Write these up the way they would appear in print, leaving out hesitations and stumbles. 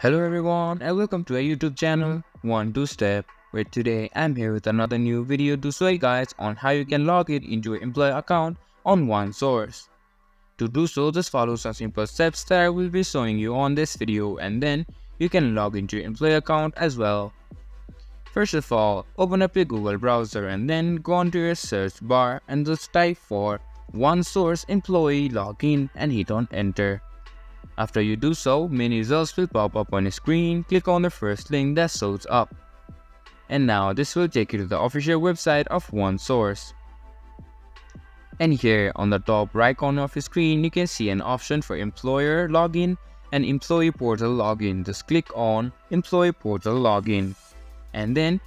Hello everyone and welcome to our YouTube channel One Two Step, where today I'm here with another new video to show you guys on how you can log in into your employee account on OneSource. To do so, just follow some simple steps that I will be showing you on this video, and then you can log into your employee account as well. First of all, open up your Google browser and then go onto your search bar and just type for OneSource Employee Login and hit on enter. After you do so, many results will pop up on your screen. Click on the first link that shows up. And now this will take you to the official website of OneSource. And here on the top right corner of your screen, you can see an option for Employer Login and Employee Portal Login. Just click on Employee Portal Login. And then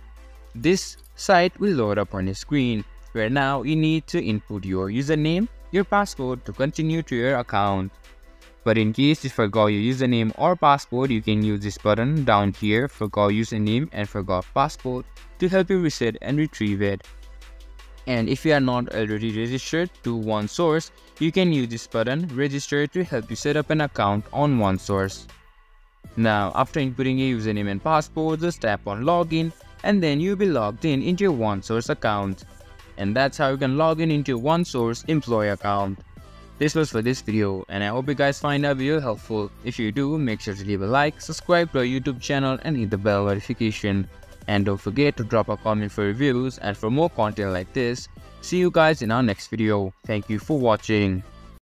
this site will load up on your screen, where now you need to input your username, your password to continue to your account. But in case you forgot your username or password, you can use this button down here, forgot username and forgot password, to help you reset and retrieve it. And if you are not already registered to OneSource, you can use this button, register, to help you set up an account on OneSource. Now, after inputting your username and password, just tap on login and then you'll be logged in into your OneSource account. And that's how you can log in into your OneSource employee account. This was for this video, and I hope you guys find our video helpful. If you do, make sure to leave a like, subscribe to our YouTube channel and hit the bell notification. And don't forget to drop a comment for reviews and for more content like this. See you guys in our next video. Thank you for watching.